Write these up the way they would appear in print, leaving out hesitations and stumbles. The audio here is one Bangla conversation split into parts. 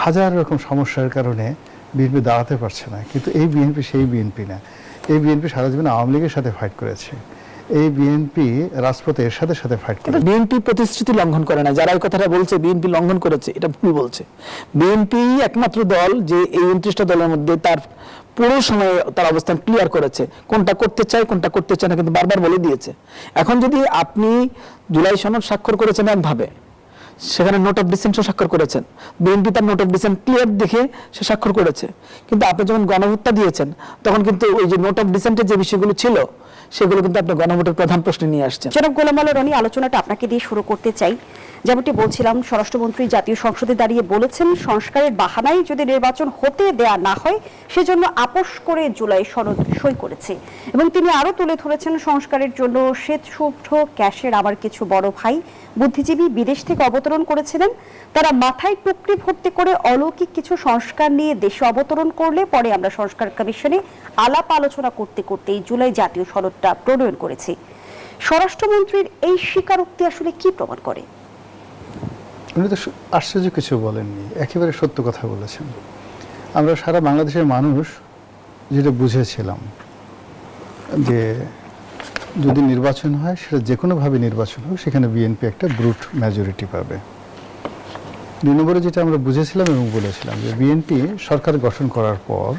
হাজার রকম সমস্যার কারণে বিএনপি দাঁড়াতে পারছে না, কিন্তু এই বিএনপি সেই বিএনপি না। এই বিএনপি সারা জীবন আওয়ামী লীগের সাথে ফাইট করেছে, এই বিএনপি রাজপথে এর সাথে সাথে ফাইট করে। বিএনপি প্রতিশ্রুতি লঙ্ঘন করে না, যারা এই কথাটা বলছে বিএনপি লঙ্ঘন করেছে এটা ভুল বলছে। বিএনপি একমাত্র দল যে এই 29টা দলের মধ্যে তার পুরো সময়ে তার অবস্থান ক্লিয়ার করেছে, কোনটা করতে চায় কোনটা করতে চায় না, কিন্তু বারবার বলে দিয়েছে। এখন যদি আপনি জুলাই সনদ স্বাক্ষর করেছেন একভাবে, সেখানে নোট অফ ডিসেন্টও স্বাক্ষর করেছেন, বিএনপি তার নোট অফ ডিসেন্ট ক্লিয়ার দেখে সে স্বাক্ষর করেছে, কিন্তু আপনি যখন গণভোটটা দিয়েছেন তখন কিন্তু ওই যে নোট অফ ডিসেন্টের যে বিষয়গুলো ছিল সেগুলো কিন্তু আপনি গণভোটের প্রধান প্রশ্নে নিয়ে আসছেন। জনাব গোলাম আলী রনি, আলোচনাটা আপনাকে দিয়ে শুরু করতে চাই। যেমনটি বলছিলাম, স্বরাষ্ট্রমন্ত্রী জাতীয় সংসদে দাঁড়িয়ে বলেছেন সংস্কারের বাহানায় যদি নির্বাচন হতে দেয়া না হয় সেজন্য আপোষ করে জুলাই সনদ সই করেছে, এবং তিনি আরো তুলে ধরেছেন সংস্কারের জন্য শ্বেতশুভ্র ক্যাশের আবার কিছু বড় ভাই বুদ্ধিজীবী বিদেশ থেকে অবতরণ করেছিলেন। তারা মাথায় টুকরি ভর্তি করে অলৌকিক কিছু সংস্কার নিয়ে দেশে অবতরণ করলে পরে আমরা সংস্কার কমিশনে আলাপ আলোচনা করতে করতে এই জুলাই জাতীয় সনদটা প্রণয়ন করেছি। স্বরাষ্ট্রমন্ত্রীর এই স্বীকারোক্তি আসলে কি প্রমাণ করে? উনি তো আশ্চর্য কিছু বলেননি, একেবারে সত্য কথা বলেছেন। আমরা সারা বাংলাদেশের মানুষ যেটা বুঝেছিলাম যে যদি নির্বাচন হয় সেটা যে কোনোভাবে নির্বাচন হোক, সেখানে বিএনপি একটা ব্রুট মেজরিটি পাবে। 2 নম্বরে যেটা আমরা বুঝেছিলাম এবং বলেছিলাম যে বিএনপি সরকার গঠন করার পর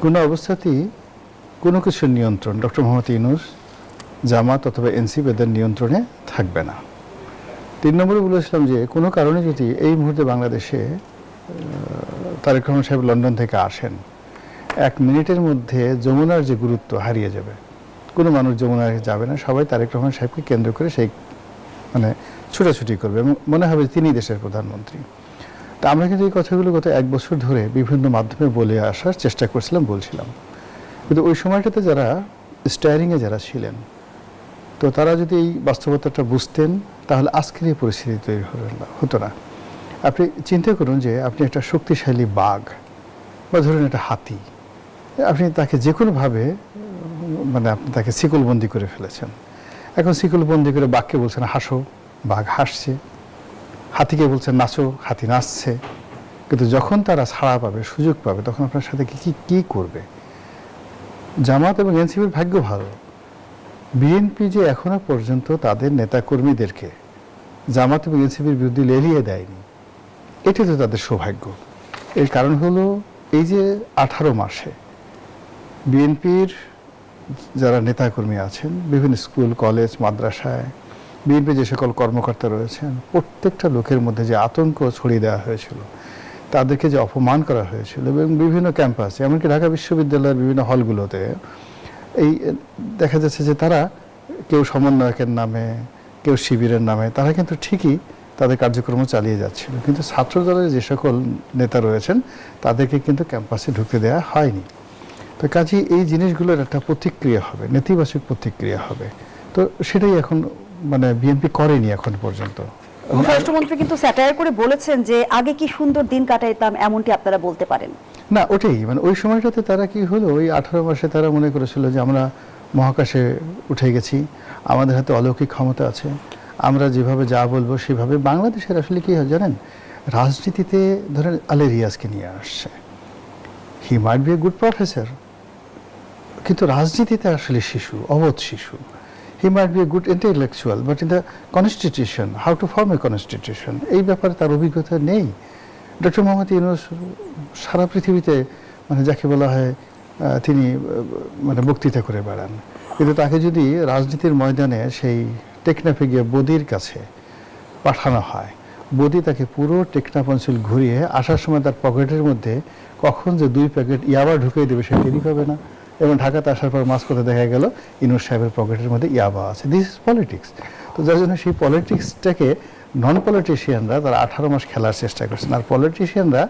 কোনো অবস্থাতেই কোনো কিছুর নিয়ন্ত্রণ ডক্টর মোহাম্মদ ইউনূস, জামাত অথবা এনসিপি এদের নিয়ন্ত্রণে থাকবে না। 3 নম্বরে বলেছিলাম যে কোনো কারণে যদি এই মুহূর্তে বাংলাদেশে তারেক রহমান সাহেব লন্ডন থেকে আসেন, 1 মিনিটের মধ্যে যমুনার যে গুরুত্ব হারিয়ে যাবে। কোনো মানুষ যমুনায় যাবে না, সবাই তারেক রহমান সাহেবকে কেন্দ্র করে সেই মানে ছুটাছুটি করবে এবং মনে হবে তিনি দেশের প্রধানমন্ত্রী। তা আমরা কিন্তু এই কথাগুলো গত 1 বছর ধরে বিভিন্ন মাধ্যমে বলে আসার চেষ্টা করছিলাম, বলছিলাম। কিন্তু ওই সময়টাতে যারা স্টায়ারিংয়ে যারা ছিলেন, তো তারা যদি এই বাস্তবতাটা বুঝতেন তাহলে আজকের এই পরিস্থিতি তৈরি হতো না। আপনি চিন্তা করুন যে আপনি একটা শক্তিশালী বাঘ বা ধরুন একটা হাতি, আপনি তাকে যে কোনোভাবে মানে আপনি তাকে শিকলবন্দি করে ফেলেছেন। এখন শিকলবন্দি করে বাঘকে বলছেন হাসো, বাঘ হাসছে, হাতিকে বলছেন নাচো, হাতি নাচছে। কিন্তু যখন তারা ছাড়া পাবে, সুযোগ পাবে, তখন আপনার সাথে কি করবে? জামাত এবং এনসিপির ভাগ্য ভালো, বিএনপি যে এখনো পর্যন্ত তাদের নেতাকর্মীদেরকে জামাত এবং এনসিপির বিরুদ্ধে লেলিয়ে দেয়নি, এটি তো তাদের সৌভাগ্য। এর কারণ হলো এই যে 18 মাসে বিএনপির যারা নেতাকর্মী আছেন বিভিন্ন স্কুল কলেজ মাদ্রাসায়, বিএনপি যে সকল কর্মকর্তা রয়েছেন, প্রত্যেকটা লোকের মধ্যে যে আতঙ্ক ছড়িয়ে দেওয়া হয়েছিল, তাদেরকে যে অপমান করা হয়েছিল এবং বিভিন্ন ক্যাম্পাসে, এমনকি ঢাকা বিশ্ববিদ্যালয়ের বিভিন্ন হলগুলোতে এই দেখা যাচ্ছে যে তারা কেউ সমন্বয়কের নামে, কেউ শিবিরের নামে, তারা কিন্তু ঠিকই তাদের কার্যক্রম চালিয়ে যাচ্ছিল, কিন্তু ছাত্র দলের যে সকল নেতা রয়েছেন তাদেরকে কিন্তু ক্যাম্পাসে ঢুকতে দেওয়া হয়নি। তো কাজেই এই জিনিসগুলোর একটা প্রতিক্রিয়া হবে, নেতিবাচক প্রতিক্রিয়া হবে। তো সেটাই এখন মানে বিএনপি করেনি এখন পর্যন্ত। স্বরাষ্ট্রমন্ত্রী কিন্তু স্যাটায়ার করে বলেছেন যে আগে কি সুন্দর দিন কাটাইতাম, এমনটি আপনারা বলতে পারেন না। ওটাই মানে ওই সময়টাতে তারা কি হলো, ওই 18 মাসে তারা মনে করেছিল যে আমরা মহাকাশে উঠে গেছি, আমাদের হাতে অলৌকিক ক্ষমতা আছে, আমরা যেভাবে যা বলবো সেভাবে। বাংলাদেশের আসলে কি হয় জানেন, রাজনীতিতে ধরেন আলী রিয়াজকে নিয়ে আসছে, he might be a good professor, কিন্তু রাজনীতিতে আসলে শিশু, অবোধ শিশু। He might be a good intellectual, but in the constitution, how to form a constitution, এই ব্যাপারে তার অভিজ্ঞতা নেই। ডক্টর মোহাম্মদ ইউনূস সারা পৃথিবীতে মানে যাকে বলা হয় তিনি মানে বক্তৃতা করে বেড়ান, কিন্তু তাকে যদি রাজনীতির ময়দানে সেই টেকনাফে গিয়ে বদির কাছে পাঠানো হয়, বদি তাকে পুরো টেকনাফ অঞ্চল ঘুরিয়ে আসার সময় তার পকেটের মধ্যে কখন যে 2 প্যাকেট ইয়াবা ঢুকিয়ে দেবে সে টেরই পাবে না। এবং ঢাকাতে আসার পর মাঝপথে দেখা গেল ইউনূস সাহেবের পকেটের মধ্যে ইয়াবা আছে। This is politics. তো যার জন্য সেই পলিটিক্সটাকে নন পলিটিশিয়ানরা তারা 18 মাস খেলার চেষ্টা করছেন, আর পলিটিশিয়ানরা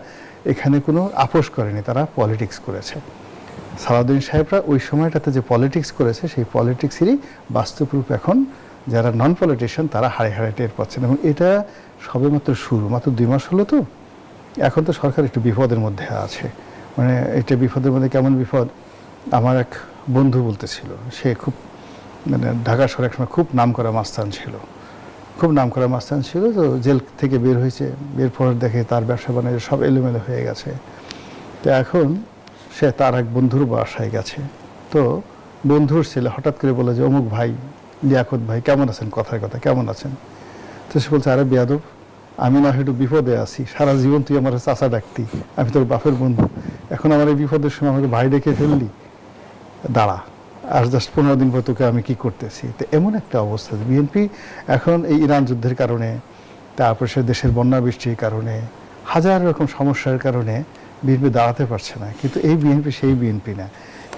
এখানে কোনো আপোষ করেনি, তারা পলিটিক্স করেছে। সালাউদ্দিন সাহেবরা ওই সময়টাতে যে পলিটিক্স করেছে সেই পলিটিক্সেরই বাস্তব রূপ এখন যারা নন পলিটিশিয়ান তারা হাড়ে হাড়ে টের পাচ্ছেন। এবং এটা সবেমাত্র শুরু, মাত্র 2 মাস হলো। তো এখন তো সরকার একটু বিপদের মধ্যে আছে। মানে এটা বিপদের মধ্যে কেমন বিপদ, আমার এক বন্ধু বলতেছিল, সে খুব মানে ঢাকা শহরে একসময় খুব নাম করা মাস্তান ছিল, খুব নামকরা মাস্তান ছিল, তো জেল থেকে বের হয়েছে, বের পর দেখে তার ব্যবসা বাণিজ্য সব এলোমেলো হয়ে গেছে। তো এখন সে তার এক বন্ধুর বাসায় গেছে, তো বন্ধুর ছেলে হঠাৎ করে বলে যে অমুক ভাই, লিয়াকত ভাই কেমন আছেন, কথার কথা কেমন আছেন। তো সে বলছে, আরে বেয়াদব, আমি না একটু বিপদে আছি, সারা জীবন তুই আমার চাচা ডাকতি, আমি তোর বাপের বন্ধু, এখন আমার এই বিপদের সময় আমাকে ভাই ডেকে ফেললি, দাঁড়া, আর জাস্ট 15 দিন পর তোকে আমি কি করতেছি। তো এমন একটা অবস্থা, বিএনপি এখন এই ইরান যুদ্ধের কারণে, তারপর সে দেশের বন্যা বৃষ্টির কারণে, হাজার রকম সমস্যার কারণে বিএনপি দাঁড়াতে পারছে না। কিন্তু এই বিএনপি সেই বিএনপি না।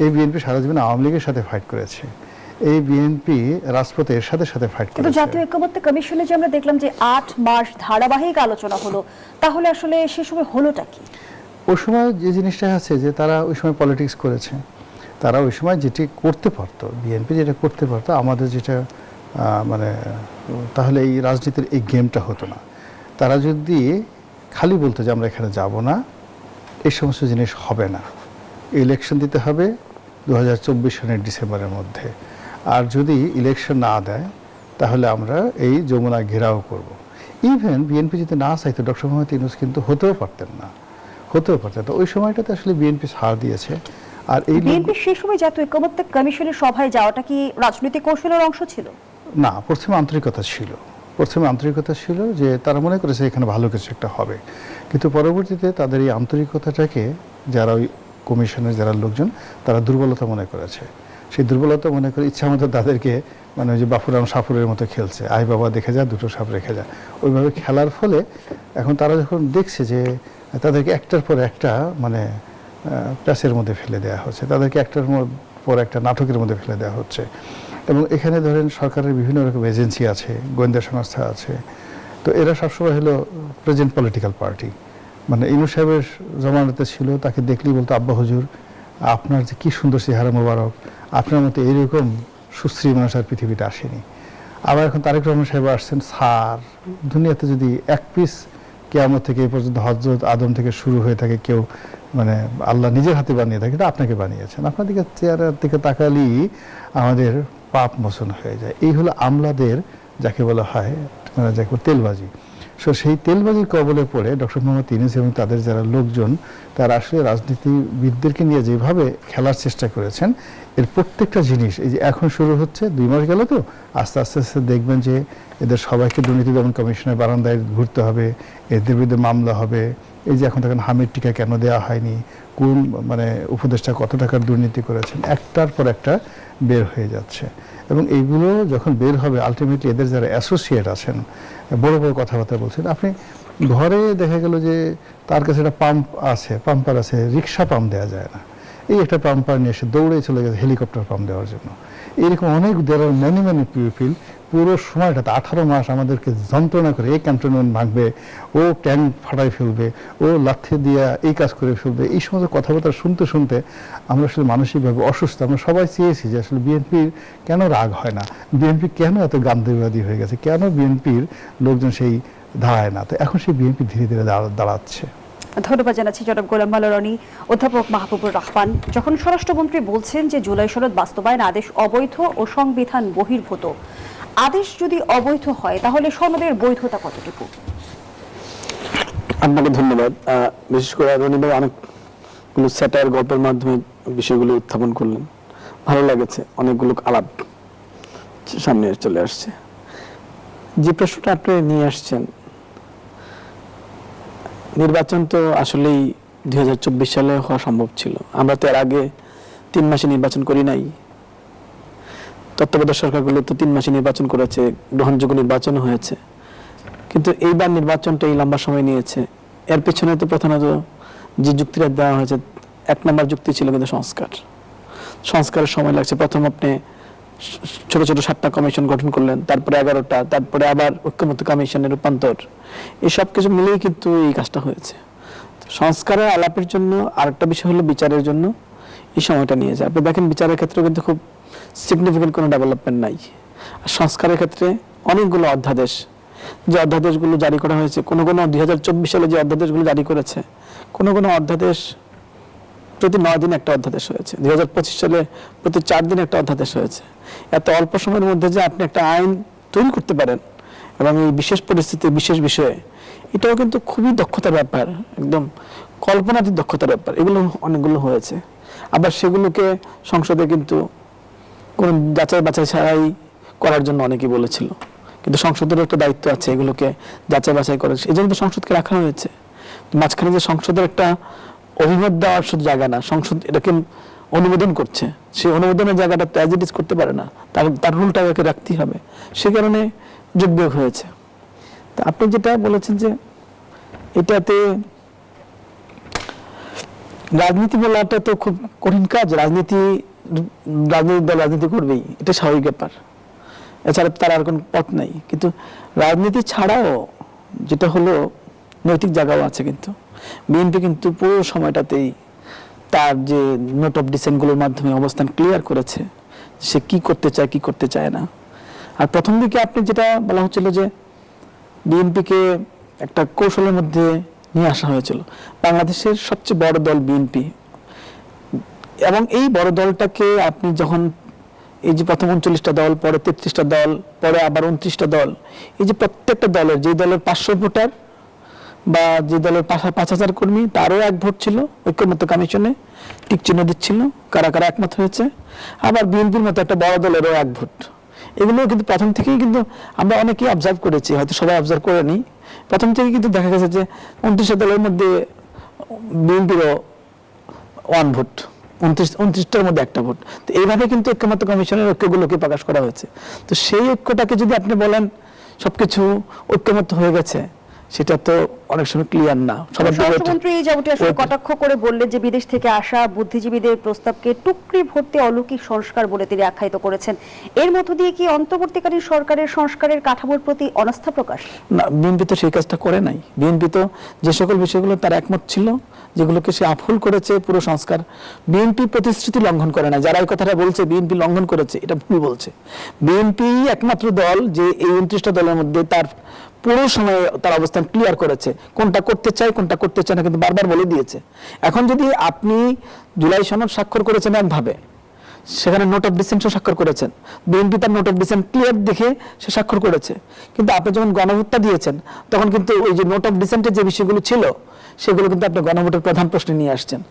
এই বিএনপি সারা জীবন আওয়ামী লীগের সাথে ফাইট করেছে, এই বিএনপি রাজপথে এর সাথে সাথে ফাইট কিন্তু করেছে। জাতীয় ঐক্যমত্য কমিশনে যে আমরা দেখলাম যে 8 মাস ধারাবাহিক আলোচনা হলো, তাহলে আসলে সে সময় হলোটা কি? ওই সময় যে জিনিসটা আছে যে তারা ওই সময় পলিটিক্স করেছে, তারা ওই সময় যেটি করতে পারতো, বিএনপি যেটা করতে পারতো, আমাদের যেটা মানে তাহলে এই রাজনীতির এই গেমটা হতো না। তারা যদি খালি বলতো যে আমরা এখানে যাব না, এই সমস্ত জিনিস হবে না, ইলেকশন দিতে হবে 2024 সনের ডিসেম্বরের মধ্যে, আর যদি ইলেকশন না দেয় তাহলে আমরা এই যমুনা ঘেরাও করব। ইভেন বিএনপি যদি না চাইতো ডক্টর মোহাম্মদ ইউনূস কিন্তু হতেও পারতেন না, হতেও পারতেন না। ওই সময়টাতে আসলে বিএনপি ছাড় দিয়েছে। আর এই বিএনপি সেই সময় জাতীয় ঐক্যমত্য কমিশনের সভায় যাওয়াটা কি রাজনৈতিক কৌশলের অংশ ছিল? না, প্রথমে আন্তরিকতা ছিল, প্রথমে আন্তরিকতা ছিল যে তারা মনে করেছে এখানে ভালো কিছু একটা হবে, কিন্তু পরবর্তীতে তাদের এই আন্তরিকতাটাকে যারা ওই কমিশনের যারা লোকজন তারা দুর্বলতা মনে করেছে। সেই দুর্বলতা মনে করে ইচ্ছা মতো তাদেরকে মানে ওই যে বাফুরাম সাপুরের মতো খেলছে, আই বাবা দেখে যা, দুটো সাপ রেখে যা, ওইভাবে খেলার ফলে এখন তারা যখন দেখছে যে তাদেরকে একটার পর একটা মানে প্যাসের মধ্যে ফেলে দেওয়া হচ্ছে, তাদেরকে একটার পর একটা নাটকের মধ্যে ফেলে দেওয়া হচ্ছে। এবং এখানে ধরেন সরকারের বিভিন্ন রকম এজেন্সি আছে, গোয়েন্দা সংস্থা আছে, তো এরা সবসময় হলো প্রেজেন্ট পলিটিক্যাল পার্টি। মানে ইউনূস সাহেবের জমানাতে ছিল, তাকে দেখলেই বলতো আব্বা হুজুর আপনার যে কী সুন্দর চেহারা মোবারক, আপনার মতো এইরকম সুশ্রী মানুষ আর পৃথিবীতে আসেনি। আবার এখন তারেক রহমান সাহেব আসছেন, স্যার দুনিয়াতে যদি এক পিস কিয়ামত থেকে এই পর্যন্ত হযরত আদম থেকে শুরু হয়ে থাকে কেউ মানে আল্লাহ নিজের হাতে বানিয়ে থাকে, এটা আপনাকে বানিয়েছেন, আপনার দিকে চেহারার দিকে তাকালেই আমাদের পাপ মোচন হয়ে যায়। এই হলো আমলাদের যাকে বলা হয় মানে যাকে তেলবাজি। সো সেই তেলবাজির কবলে পড়ে ডক্টর মোহাম্মদ ইউনূস এবং তাদের যারা লোকজন তারা আসলে রাজনীতিবিদদেরকে নিয়ে যেভাবে খেলার চেষ্টা করেছেন, এর প্রত্যেকটা জিনিস এই যে এখন শুরু হচ্ছে, 2 মাস গেল তো, আস্তে আস্তে আস্তে দেখবেন যে এদের সবাইকে দুর্নীতি দমন কমিশনের বারান্দায় ঘুরতে হবে, এদের বিরুদ্ধে মামলা হবে। এই যে এখন দেখেন হামিদ টিকা কেন দেওয়া হয়নি, কোন মানে উপদেষ্টা কত টাকার দুর্নীতি করেছেন, একটার পর একটা বের হয়ে যাচ্ছে। এবং এইগুলো যখন বের হবে আলটিমেটলি এদের যারা অ্যাসোসিয়েট আছেন বড় বড় কথাবার্তা বলছেন, আপনি ঘরে দেখা গেল যে তার কাছে একটা পাম্পার আছে, রিক্সা পাম্প দেওয়া যায় না, এই একটা পাম্পার নিয়ে এসে দৌড়ে চলে গেছে হেলিকপ্টার পাম্প দেওয়ার জন্য। এরকম অনেক দেয়ার আর ম্যানি পিপিল পুরো সময়টাতে 18 মাস আমাদেরকে যন্ত্রণা করে এই ক্যান্টনমেন্ট ভাঙবে, ও ট্যাঙ্ক ফাটাই ফেলবে, ও লাথি দিয়া এই কাজ করে ফেলবে, এই সমস্ত কথাবার্তা শুনতে শুনতে আমরা আসলে মানসিকভাবে অসুস্থ। আমরা সবাই চেয়েছি যে আসলে বিএনপির কেন রাগ হয় না, বিএনপি কেন এত গান্ধীবাদী হয়ে গেছে, কেন বিএনপির লোকজন সেই দাঁড়ায় না। তো এখন সেই বিএনপি ধীরে ধীরে দাঁড়াচ্ছে। ধন্যবাদ জানাচ্ছি জনাব গোলাম মাওলা রনি। অধ্যাপক মাহবুবুর রহমান, যখন স্বরাষ্ট্রমন্ত্রী বলছেন যে জুলাই সনদ বাস্তবায়ন আদেশ অবৈধ ও সংবিধান বহির্ভূত, আদেশ যদি অবৈধ হয় তাহলে সনদের বৈধতা কতটুকু? আপনাকে ধন্যবাদ। বিশেষ করে রনি ভাই অনেকগুলো স্যাটায়ার গল্পের মাধ্যমে বিষয়গুলো উত্থাপন করলেন, ভালো লেগেছে, অনেকগুলো আলাপ সামনে চলে আসছে। যে প্রশ্নটা আপনি নিয়ে আসছেন, নির্বাচন তো আসলেই 2024 সালে হওয়া সম্ভব ছিল। আমরা তো এর আগে 3 মাসে নির্বাচন করি নাই। তত্ত্বাবধায়ক সরকারগুলো তো 3 মাসে নির্বাচন করেছে, গ্রহণযোগ্য নির্বাচন হয়েছে, কিন্তু এইবার নির্বাচনটা এই লম্বা সময় নিয়েছে। এর পেছনে তো প্রধানত যে যুক্তিটা দেওয়া হয়েছে, 1 নম্বর যুক্তি ছিল কিন্তু সংস্কারের সময় লাগছে। প্রথম আপনি ছোট ছোট 7টা কমিশন গঠন করলেন, তারপরে 11টা, তারপরে আবার ঐক্যমত্য কমিশনের রূপান্তর, এই সব কিছু মিলেই কিন্তু এই কাজটা হয়েছে। সংস্কারের আলাপের জন্য আরেকটা বিষয় হলো বিচারের জন্য এই সময়টা নিয়ে যায়। আপনি দেখেন বিচারের ক্ষেত্রে কিন্তু খুব সিগনিফিকেন্ট কোনো ডেভেলপমেন্ট নাই। আর সংস্কারের ক্ষেত্রে অনেকগুলো অধ্যাদেশ, যে অধ্যাদেশগুলো জারি করা হয়েছে, কোনো 2024 সালে যে অধ্যাদেশগুলো জারি করেছে, কোনো অধ্যাদেশ প্রতি 9 দিন একটা অধ্যাদেশ হয়েছে। 2025 সালে প্রতি 4 দিন একটা অধ্যাদেশ হয়েছে। এত অল্প সময়ের মধ্যে যে আপনি একটা আইন তৈরি করতে পারেন, এবং এই বিশেষ পরিস্থিতি বিশেষ বিষয়ে এটাও কিন্তু খুবই দক্ষতার ব্যাপার, একদম কল্পনাতীত দক্ষতার ব্যাপার। এগুলো অনেকগুলো হয়েছে, আবার সেগুলোকে সংসদে কিন্তু কোন যাচাই বাছাই ছাড়াই করার জন্য অনেকেই বলেছিল, কিন্তু সংসদের একটা দায়িত্ব আছে এগুলোকে যাচাই বাছাই করার, এই জন্য তো সংসদকে রাখা হয়েছে। মাঝখানে যে সংসদের একটা অভিমত দেওয়ার শুধু জায়গা না, সংসদ এটাকে অনুমোদন করছে, সেই অনুমোদনের জায়গাটা তো অ্যাজ ইট ইজ করতে পারে না, তার রুলটা একে রাখতেই হবে, সে কারণে যোগ্য হয়েছে। তা আপনি যেটা বলেছেন যে এটাতে রাজনীতি বলাটা তো খুব কঠিন কাজ, রাজনৈতিক দল রাজনীতি করবেই, এটা স্বাভাবিক ব্যাপার, এছাড়া তার আর কোনো পথ নাই। কিন্তু রাজনীতি ছাড়াও যেটা হলো নৈতিক জায়গাও আছে, কিন্তু বিএনপি কিন্তু পুরো সময়টাতেই তার যে নোট অফ ডিসেন্টগুলোর মাধ্যমে অবস্থান ক্লিয়ার করেছে সে কি করতে চায় কি করতে চায় না। আর প্রথম দিকে আপনি যেটা বলা হচ্ছিল যে বিএনপিকে একটা কৌশলের মধ্যে নিয়ে আসা হয়েছিল, বাংলাদেশের সবচেয়ে বড় দল বিএনপি, এবং এই বড় দলটাকে আপনি যখন এই যে প্রথম 39টা দল, পরে 33টা দল, পরে আবার 29টা দল, এই যে প্রত্যেকটা দলের, যে দলের 500 ভোটার বা যে দলের 5,000 কর্মী, তারও এক ভোট ছিল, ঐক্যমত্য কমিশনে টিক চিহ্ন দিচ্ছিল কারা কারা একমত হয়েছে, আবার বিএনপির মতো একটা বড় দলেরও এক ভোট। এগুলো কিন্তু প্রথম থেকেই কিন্তু আমরা অনেকেই অবজার্ভ করেছি, হয়তো সবাই অবজার্ভ করেনি, প্রথম থেকেই কিন্তু দেখা গেছে যে 29টা দলের মধ্যে বিএনপিরও 1 ভোট, 29টার মধ্যে একটা ভোট। তো এইভাবে কিন্তু ঐক্যমত্য কমিশনের ঐক্যগুলোকে প্রকাশ করা হয়েছে। তো সেই ঐক্যটাকে যদি আপনি বলেন সবকিছু ঐক্যমত্য হয়ে গেছে, সেটা তো অনেক সময় ক্লিয়ার না। স্বরাষ্ট্রমন্ত্রী যেমনটি আসলে কটাক্ষ করে বললেন যে বিদেশ থেকে আসা বুদ্ধিজীবীদের প্রস্তাবকে টুকরি ভর্তি অলৌকিক সংস্কার বলে তিনি আখ্যায়িত করেছেন, এর মধ্য দিয়ে কি অন্তর্বর্তীকালীন সরকারের সংস্কারের কাঠামোর প্রতি অনাস্থা প্রকাশ? না, বিএনপি তো সেই কাজটা করে নাই। বিএনপি তো যে সকল বিষয়গুলো তার একমত ছিল, যেগুলোকে সে আফুল করেছে পুরো সংস্কার, বিএনপি প্রতিশ্রুতি লঙ্ঘন করে না। যারা এই কথাটা বলছে বিএনপি লঙ্ঘন করেছে, এটা ভুল বলছে। বিএনপি একমাত্র দল যে এই 29টা দলের মধ্যে তার পুরো সময় তার অবস্থান ক্লিয়ার করেছে, কোনটা করতে চায় কোনটা করতে চায় না, কিন্তু বারবার বলে দিয়েছে। এখন যদি আপনি জুলাই সনদ স্বাক্ষর করেছেন একভাবে, সেখানে নোট অফ ডিসেন্টও স্বাক্ষর করেছেন, বিএনপি তার নোট অফ ডিসেন্ট ক্লিয়ার দেখে সে স্বাক্ষর করেছে, কিন্তু আপনি যখন গণভোটটা দিয়েছেন তখন কিন্তু ওই যে নোট অফ ডিসেন্টের যে বিষয়গুলো ছিল সেগুলো কিন্তু আপনি গণভোটের প্রধান প্রশ্নে নিয়ে আসছেন।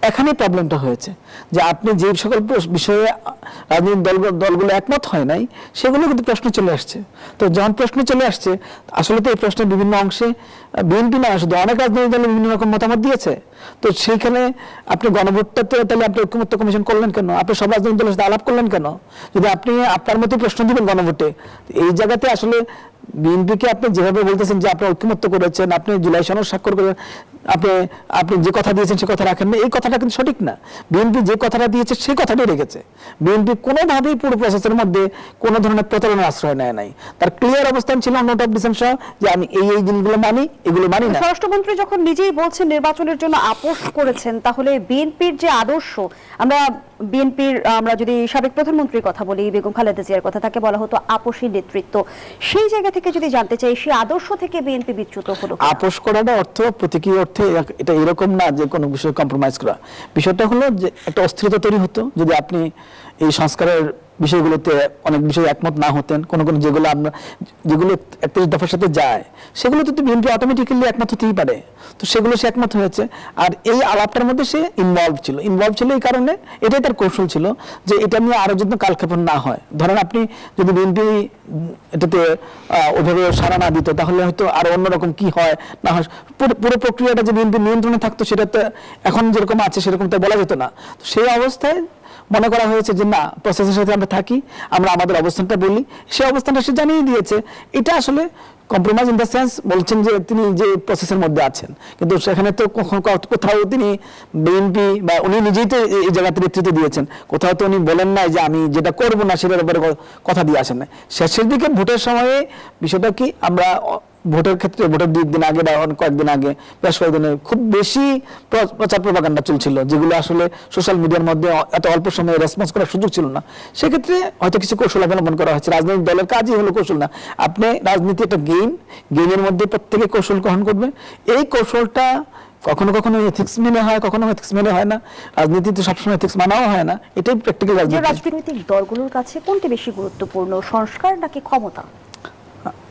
এখানেই প্রবলেমটা হয়েছে যে আপনি যে সকল বিষয়ে রাজনৈতিক দলগুলো একমত হয় নাই সেগুলো কিন্তু প্রশ্ন চলে আসছে। তো যখন প্রশ্ন চলে আসছে, আসলে তো এই প্রশ্নের বিভিন্ন অংশে বিএনপি না শুধু অনেক রাজনৈতিক দল বিভিন্ন রকম মতামত দিয়েছে। তো সেইখানে আপনি গণভোটটা তো তাহলে আপনি ঐক্যমত্য কমিশন করলেন কেন? আপনি সব রাজনৈতিক দলের সাথে আলাপ করলেন কেন? যদি আপনি আপনার মতো প্রশ্ন দিবেন গণভোটে, এই জায়গাতে আসলে বিএনপিকে আপনি যেভাবে বলতেছেন যে আপনি ঐক্যমত্য করেছেন, আপনি জুলাই সনদ স্বাক্ষর করেন, আপনি যে কথা দিয়েছেন সে কথা রাখেন না, এই কথাটা কিন্তু সঠিক না। বিএনপি যে কথাটা দিয়েছে সেই কথাটাই রেখেছে। বিএনপি কোনোভাবেই পুরো প্রসেসের মধ্যে কোনো ধরনের প্রতারণার আশ্রয় নেয় নাই। তার ক্লিয়ার অবস্থান ছিল নোট অফ ডিসেন্ট সহ যে আমি এই জিনিসগুলো মানি, এগুলো মানি না। স্বরাষ্ট্রমন্ত্রী যখন নিজেই বলছেন নির্বাচনের জন্য আপোষ করেছেন, তাহলে বিএনপির যে আদর্শ, আমরা যদি সাবেক প্রধানমন্ত্রীর কথা বলি, বেগম খালেদা জিয়ার কথা, তাকে বলা হতো আপোষী নেতৃত্ব, সেই জায়গা থেকে যদি জানতে চাই সেই আদর্শ থেকে বিএনপি বিচ্যুত হলো? আপোষ করাটা অর্থ প্রতীকী অর্থে এটা এরকম না যে কোনো বিষয়ে কম্প্রোমাইজ করা। বিষয়টা হলো যে একটা অস্থিরতা তৈরি হতো যদি আপনি এই সংস্কারের বিষয়গুলোতে অনেক বিষয়ে একমত না হতেন। কোনো যেগুলো 31 দফার সাথে যায় সেগুলো তো বিএনপি অটোমেটিক্যালি একমত হতেই পারে, তো সেগুলো সে একমত হয়েছে। আর এই আলাপটার মধ্যে সে ইনভলভ ছিল এই কারণে, এটাই তার কৌশল ছিল যে এটা নিয়ে আরো যদি কালক্ষেপণ না হয়। ধরেন আপনি যদি বিএনপি এটাতে ওইভাবে সাড়া না দিত, তাহলে হয়তো আরো অন্যরকম কি হয় না হয়, পুরো প্রক্রিয়াটা যে বিএনপি নিয়ন্ত্রণে থাকতো সেটা তো এখন যেরকম আছে সেরকম তো বলা যেত না। তো সেই অবস্থায় মনে করা হয়েছে যে না, প্রসেসের সাথে আমরা থাকি, আমরা আমাদের অবস্থানটা বলি, সেই অবস্থানটা সে জানিয়ে দিয়েছে। এটা আসলে কম্প্রোমাইজ ইন দ্য সেন্স বলছেন যে তিনি যে প্রসেসের মধ্যে আছেন, কিন্তু সেখানে তো কোথাও তিনি বিএনপি বা উনি নিজেই তো এই জায়গাতে নেতৃত্ব দিয়েছেন, কোথাও তো উনি বলেন নাই যে আমি যেটা করবো না সেটার ব্যাপারে কথা দিয়ে আসেন না। শেষের দিকে ভোটের সময়ে বিষয়টা কি, আমরা ভোটের ক্ষেত্রে ভোটের 2 দিন আগে বা কয়েকদিন আগে, বেশ কয়েকদিনে খুব বেশি প্রচার প্রপাগান্ডা চলছিল, যেগুলো আসলে সোশ্যাল মিডিয়ার মধ্যে এত অল্প সময়ে রেসপন্স করার সুযোগ ছিল না। সেক্ষেত্রে হয়তো কিছু কৌশল অবলম্বন করা হয়েছে। রাজনৈতিক দলের কাজই হলো কৌশল না, আপনি রাজনীতি একটা গেমের মধ্যে প্রত্যেকে কৌশল গ্রহণ করবে। এই কৌশলটা কখনো কখনো এথিক্স মেনে হয়, কখনো এথিক্স মেনে হয় না। রাজনীতি তো সবসময় এথিক্স মানাও হয় না, এটাই প্র্যাকটিক্যাল রাজনীতি। রাজনৈতিক দলগুলোর কাছে কোনটি বেশি গুরুত্বপূর্ণ, সংস্কার নাকি ক্ষমতা?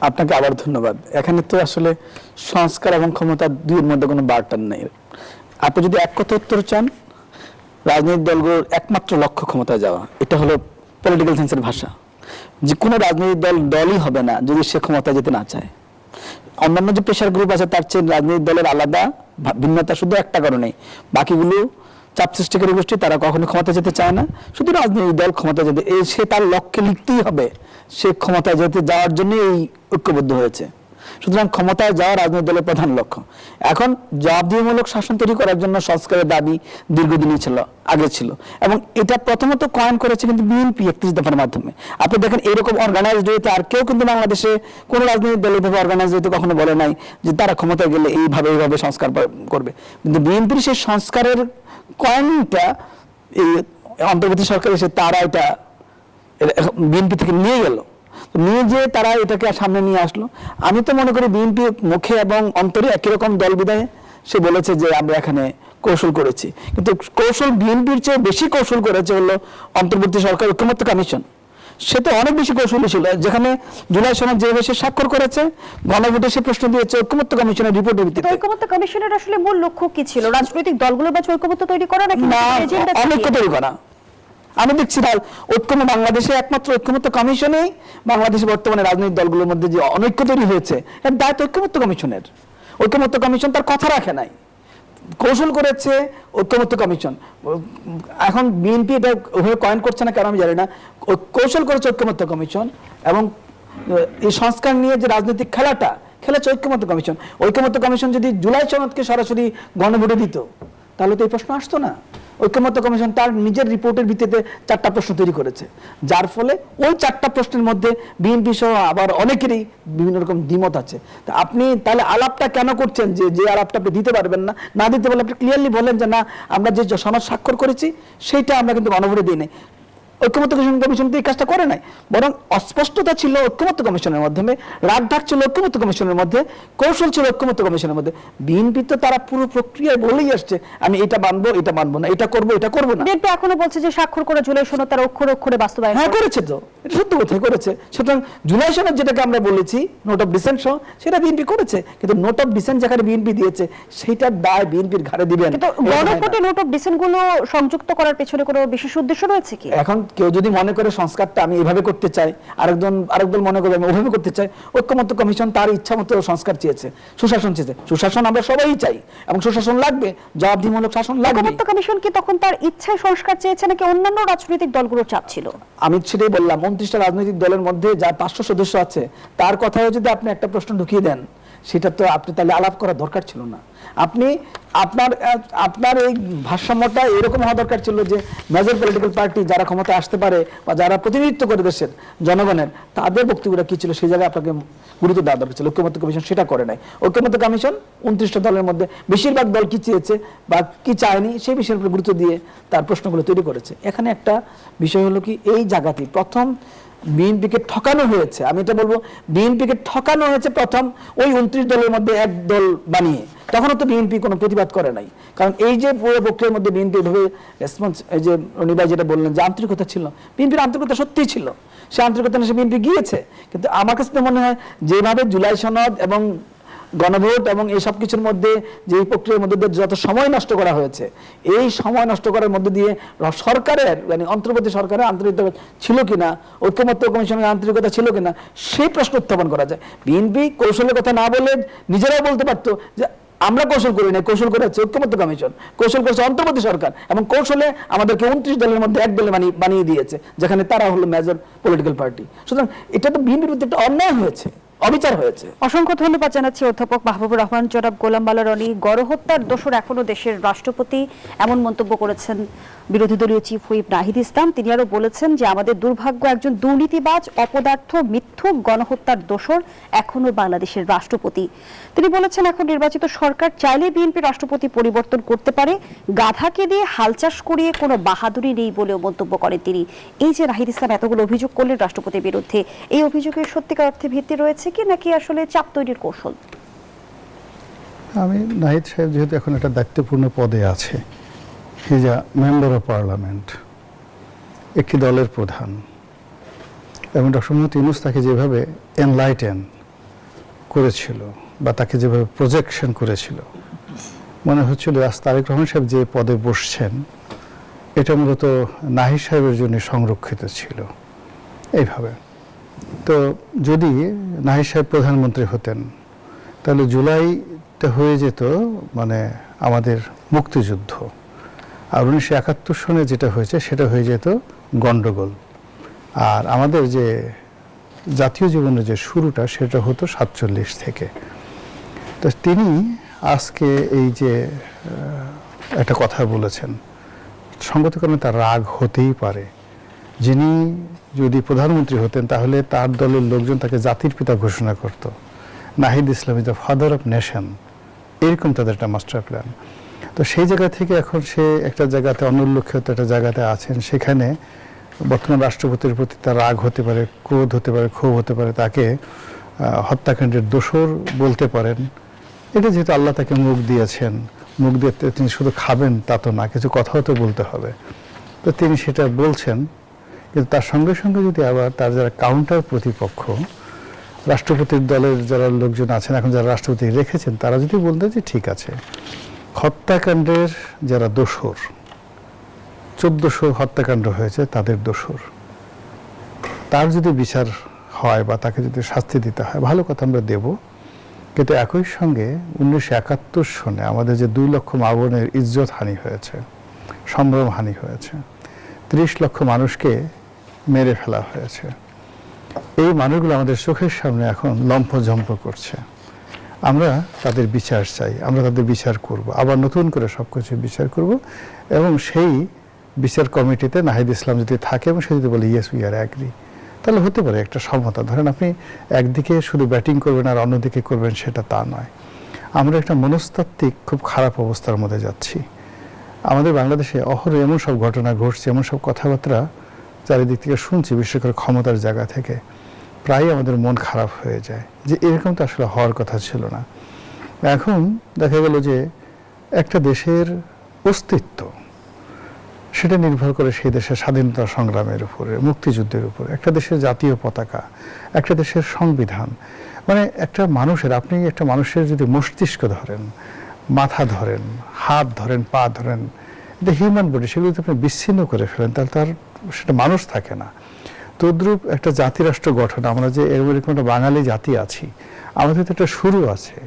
আপনাকে আবার ধন্যবাদ। এখানে তো আসলে সংস্কার এবং ক্ষমতা দুইয়ের মধ্যে কোনো বার্তার নেই। আপনি যদি এক কথা উত্তর চান, রাজনৈতিক দলগুলোর একমাত্র লক্ষ্য ক্ষমতায় যাওয়া, এটা হলো পলিটিক্যাল সায়েন্সের ভাষা। যে কোনো রাজনৈতিক দলই হবে না যদি সে ক্ষমতায় যেতে না চায়। অন্যান্য যে প্রেশার গ্রুপ আছে তার চেয়ে রাজনৈতিক দলের আলাদা ভিন্নতা শুধু একটা কারণে, বাকিগুলো চাপ সৃষ্টিকারী গোষ্ঠী, তারা কখনো ক্ষমতা যেতে চায় না। শুধু রাজনৈতিক দল ক্ষমতা যেতে, সে তার লক্ষ্যে লিখতেই হবে সে ক্ষমতায় যেতে যাওয়ার জন্য এই ঐক্যবদ্ধ হয়েছে। সুতরাং ক্ষমতায় যাওয়া রাজনৈতিক দলের প্রধান লক্ষ্য। এখন জবাবদিহিমূলক শাসন তৈরি করার জন্য সংস্কারের দাবি দীর্ঘদিনই ছিল, আগে ছিল, এবং এটা প্রথমত কয়েন করেছে কিন্তু বিএনপি 31 দফার মাধ্যমে। আপনি দেখেন এরকম অর্গানাইজড হইতে আর কেউ কিন্তু বাংলাদেশে কোনো রাজনৈতিক দল এইভাবে অর্গানাইজড হইতে কখনো বলে নাই যে তারা ক্ষমতায় গেলে এইভাবে সংস্কার করবে। কিন্তু বিএনপির সেই সংস্কারের কয়েনটা এই অন্তর্বর্তী সরকার এসে তারা এটা বিএনপি থেকে নিয়ে গেল, নিয়ে যে তারা এটাকে সামনে নিয়ে আসলো। আমি তো মনে করি বিএনপি মুখে এবং অন্তরে একই রকম দল বিদায় সে বলেছে যে আমরা এখানে কৌশল করেছি, কিন্তু কৌশল বিএনপির চেয়ে বেশি কৌশল করেছে হলো অন্তর্বর্তী সরকার ঐক্যমত্য কমিশন। সে তো অনেক বেশি কৌশলী ছিল, যেখানে জুলাই সনদ যেভাবে সে স্বাক্ষর করেছে, গণভোটে সে প্রশ্ন দিয়েছে ঐক্যমত্য কমিশনের রিপোর্টের ভিত্তিতে। ঐক্যমত্য কমিশনের আসলে মূল লক্ষ্য কি ছিল? রাজনৈতিক দলগুলোর মাঝে ঐক্যমত্য তৈরি করা নাকি অনৈক্য তৈরি করা? আমি দেখছি না বাংলাদেশে একমাত্র ঐক্যমত্য কমিশনেই বাংলাদেশে বর্তমানে রাজনৈতিক দলগুলোর মধ্যে যে অনৈক্য তৈরি হয়েছে এর দায়িত্ব ঐক্যমত্য কমিশনের। ঐক্যমত্য কমিশন তার কথা রাখে নাই, কৌশল করেছে ঐক্যমত্য কমিশন। এখন বিএনপি এটা ওভাবে কয়েন করছে না, কারণ আমি জানি না। কৌশল করেছে ঐক্যমত্য কমিশন, এবং এই সংস্কার নিয়ে যে রাজনৈতিক খেলাটা খেলেছে ঐক্যমত্য কমিশন। ঐক্যমত্য কমিশন যদি জুলাই সনদকে সরাসরি গণভোটে দিত তাহলে তো এই প্রশ্ন আসতো না। ঐক্যমত্য কমিশন তার নিজের রিপোর্টের ভিত্তিতে 4টা প্রশ্ন তৈরি করেছে, যার ফলে ওই 4টা প্রশ্নের মধ্যে বিএনপি সহ আবার অনেকেরই বিভিন্ন রকম দ্বিমত আছে। তা আপনি তাহলে আলাপটা কেন করছেন? যে আলাপটা আপনি দিতে পারবেন না, না দিতে পারলে আপনি ক্লিয়ারলি বলেন যে না, আমরা যে সনদ স্বাক্ষর করেছি সেইটা আমরা কিন্তু গণভোটে দিই নাই। ঐক্যমত্য কমিশন তো এই কাজটা করে নাই, বরং অস্পষ্টতা ছিল ঐক্যমত্য কমিশনের মাধ্যমে, রাগঢাক ছিল ঐক্যমত্য কমিশনের মধ্যে, কৌশল ছিল ঐক্যমত্য কমিশনের মধ্যে। বিএনপি তো তারা পুরো প্রক্রিয়ায় বলেই আসছে আমি এটা মানবো, এটা মানবো না, এটা করবো, এটা করবো না। বিএনপি এখনো বলছে যে স্বাক্ষর করে জুলাই সনদ তারা অক্ষরে অক্ষরে বাস্তবায়ন করেছে, তো এটা সত্য কথাই করেছে। সুতরাং জুলাই সনদ যেটাকে আমরা বলেছি নোট অফ ডিসেন্ট সহ, সেটা বিএনপি করেছে, কিন্তু নোট অফ ডিসেন্ট যেখানে বিএনপি দিয়েছে সেইটার দায় বিএনপির ঘাড়ে দিবেন। কিন্তু গণভোটে নোট অফ ডিসেন্ট গুলো সংযুক্ত করার পেছনে কোনো বিশেষ উদ্দেশ্য রয়েছে কি? এখন কেউ যদি মনে করে সংস্কারটা আমি এভাবে করতে চাই, আরেকদল মনে করবে আমি ওভাবে করতে চাই, ঐক্যমত্য কমিশন তার ইচ্ছা মতো সংস্কার চেয়েছে, সুশাসন চেয়েছে। সুশাসন আমরা সবাই চাই এবং সুশাসন লাগবে, জবাবদিহিমূলক শাসন লাগবে। ঐক্যমত্য কমিশন কি তখন তার ইচ্ছায় সংস্কার চেয়েছে নাকি অন্যান্য রাজনৈতিক দলগুলোর চাপ ছিল? আমি সেটাই বললাম, 29টা রাজনৈতিক দলের মধ্যে যা 500 সদস্য আছে তার কথাও যদি আপনি একটা প্রশ্ন ঢুকিয়ে দেন, সেটা তো আপনি তাহলে আলাপ করার দরকার ছিল না। আপনি আপনার এই ভারসাম্যটা এরকম হওয়া দরকার ছিল যে মেজর পলিটিক্যাল পার্টি যারা ক্ষমতা আসতে পারে বা যারা প্রতিনিধিত্ব করে দেশের জনগণের, তাদের বক্তব্যটা কি ছিল সেই জায়গায় আপনাকে গুরুত্ব দেওয়া দরকার ছিল। ঐক্যমত্য কমিশন সেটা করে নাই। ঐক্যমত্য কমিশন 29টা দলের মধ্যে বেশিরভাগ দল কি চেয়েছে বা কি চায়নি সেই বিষয়ের উপর গুরুত্ব দিয়ে তার প্রশ্নগুলো তৈরি করেছে। এখানে একটা বিষয় হলো কি, এই জায়গাতে প্রথম বিএনপিকে ঠকানো হয়েছে। আমি এটা বলবো, বিএনপিকে ঠকানো হয়েছে প্রথম ওই 29 দলের মধ্যে এক দল বানিয়ে। তখনও তো বিএনপি কোনো প্রতিবাদ করে নাই, কারণ এই যে পুরো প্রক্রিয়ার মধ্যে বিএনপি এভাবে রেসপন্স, এই যে রনিবাই যেটা বললেন যে আন্তরিকতা ছিল, বিএনপির আন্তরিকতা সত্যিই ছিল, সে আন্তরিকতা নিয়ে বিএনপি গিয়েছে। কিন্তু আমার কাছে তো মনে হয় যেভাবে জুলাই সনদ এবং গণভোট এবং এই সব কিছুর মধ্যে যে প্রক্রিয়ার মধ্যে দিয়ে যত সময় নষ্ট করা হয়েছে, এই সময় নষ্ট করার মধ্যে দিয়ে সরকারের মানে অন্তর্বর্তী সরকারের আন্তরিকতা ছিল কিনা, ঐক্যমত্য কমিশনের আন্তরিকতা ছিল কিনা, সেই প্রশ্ন উত্থাপন করা যায়। বিএনপি কৌশলের কথা না বলে নিজেরাও বলতে পারতো যে আমরা কৌশল করি না, কৌশল করেছে ঐক্যমত্য কমিশন, কৌশল করেছে অন্তর্বর্তী সরকার, এবং কৌশলে আমাদেরকে 29 দলের মধ্যে এক দলে বানিয়ে দিয়েছে, যেখানে তারা হলো মেজর পলিটিক্যাল পার্টি। সুতরাং এটা তো বিএনপির প্রতি একটা অন্যায় হয়েছে, অবিচার হয়েছে। অসংখ্য ধন্যবাদ জানাচ্ছি অধ্যাপক মাহবুবুর রহমান। জনাব গোলাম মাওলা রনি, গণহত্যার দোষর এখনো দেশের রাষ্ট্রপতি, এমন মন্তব্য করেছেন বিরোধী দলীয় চিফ হুইপ নাহিদ ইসলাম। তিনি আরো বলেছেন যে আমাদের দুর্ভাগ্য একজন দুর্নীতিবাজ, অপদার্থ, মিথ্যুক, গণহত্যার দোষর এখনো বাংলাদেশের রাষ্ট্রপতি। তিনি বলেছেন এখন নির্বাচিত সরকার চাইলে বিএনপি রাষ্ট্রপতি পরিবর্তন করতে পারে, গাধাকে দিয়ে হাল চাষ করিয়ে কোনো বাহাদুরি নেই বলেও মন্তব্য করেন তিনি। এই যে নাহিদ ইসলাম এতগুলো অভিযোগ করলেন রাষ্ট্রপতির বিরুদ্ধে, এই অভিযোগের সত্যিকার অর্থে ভিত্তি রয়েছে কি নাকি আসলে চাপ তৈরির কৌশল? আমি নাহিদ সাহেব যেহেতু এখন একটা দায়িত্বপূর্ণ পদে আছে, he is a member of parliament, একটি দলের প্রধান, এবং ডক্টর মোহাম্মদ ইউনূস তাকে যেভাবে এনলাইটেন করেছিল বা তাকে যেভাবে প্রজেকশন করেছিল, মনে হচ্ছিল আজ তারেক রহমান সাহেব যে পদে বসছেন এটা মূলত নাহিদ সাহেবের জন্য সংরক্ষিত ছিল এইভাবে। তো যদি নাহিদ সাহেব প্রধানমন্ত্রী হতেন তাহলে জুলাইটা হয়ে যেত মানে আমাদের মুক্তিযুদ্ধ, আর 1971 সনে যেটা হয়েছে সেটা হয়ে যেত গন্ডগোল, আর আমাদের যে জাতীয় জীবনের যে শুরুটা সেটা হতো 47 থেকে। তো তিনি আজকে এই যে একটা কথা বলেছেন, সঙ্গত কারণে তার রাগ হতেই পারে। যিনি যদি প্রধানমন্ত্রী হতেন তাহলে তার দলের লোকজন তাকে জাতির পিতা ঘোষণা করত, Nahid Islam is the father of nation, এরকম তাদের একটা মাস্টার প্ল্যান। তো সেই জায়গা থেকে এখন সে একটা জায়গাতে অনুল্লেখিত একটা জায়গাতে আছেন, সেখানে বর্তমান রাষ্ট্রপতির প্রতি তার রাগ হতে পারে, ক্রোধ হতে পারে, ক্ষোভ হতে পারে, তাকে হত্যাকাণ্ডের দোষর বলতে পারেন। এটা যেহেতু আল্লাহ তাকে মুখ দিয়েছেন, মুখ দিয়ে তিনি শুধু খাবেন তা তো না, কিছু কথাও তো বলতে হবে। তো তিনি সেটা বলছেন, কিন্তু তার সঙ্গে সঙ্গে যদি আবার তার যারা কাউন্টার প্রতিপক্ষ রাষ্ট্রপতির দলের যারা লোকজন আছেন, এখন যারা রাষ্ট্রপতি রেখেছেন, তারা যদি বলতেন যে ঠিক আছে, হত্যাকাণ্ডের যারা দোষর, 1400 হত্যাকাণ্ড হয়েছে তাদের দোষর, তার যদি বিচার হয় বা তাকে যদি শাস্তি দিতে হয় ভালো কথা, আমরা দেব। কিন্তু একই সঙ্গে 1971 সনে আমাদের যে 2 লক্ষ মা বোনের ইজ্জত হানি হয়েছে, সম্ভ্রম হানি হয়েছে, 30 লক্ষ মানুষকে মেরে ফেলা হয়েছে, এই মানুষগুলো আমাদের চোখের সামনে এখন লম্ফঝম্প করছে। আমরা তাদের বিচার চাই, আমরা তাদের বিচার করব, আবার নতুন করে সব কিছু বিচার করব। এবং সেই বিচার কমিটিতে নাহিদ ইসলাম যদি থাকে এবং সে যদি বলে ইয়েস উই আর অ্যাগ্রি, তাহলে হতে পারে একটা সমতা। ধরেন আপনি একদিকে শুধু ব্যাটিং করবেন আর অন্যদিকে করবেন, সেটা তা নয়। আমরা একটা মনস্তাত্ত্বিক খুব খারাপ অবস্থার মধ্যে যাচ্ছি। আমাদের বাংলাদেশে অহরহ এমন সব ঘটনা ঘটছে, এমন সব কথাবার্তা চারিদিক থেকে শুনছি, বিশেষ করে ক্ষমতার জায়গা থেকে, প্রায় আমাদের মন খারাপ হয়ে যায় যে এরকম তো আসলে হওয়ার কথা ছিল না। এখন দেখা গেল যে একটা দেশের অস্তিত্ব সেটা নির্ভর করে সেই দেশের স্বাধীনতা সংগ্রামের উপরে, মুক্তিযুদ্ধের উপরে, একটা দেশের জাতীয় পতাকা, একটা দেশের সংবিধান। মানে একটা মানুষের, আপনি একটা মানুষের যদি মস্তিষ্ক ধরেন, মাথা ধরেন, হাত ধরেন, পা ধরেন, এটা হিউম্যান বডি, সেগুলো যদি আপনি বিচ্ছিন্ন করে ফেলেন তাহলে তার সেটা মানুষ থাকে না। তদ্রূপ একটা জাতিরাষ্ট্র গঠন, আমরা যে এরকম একটা বাঙালি জাতি আছি, আমাদের তো একটা শুরু আছে,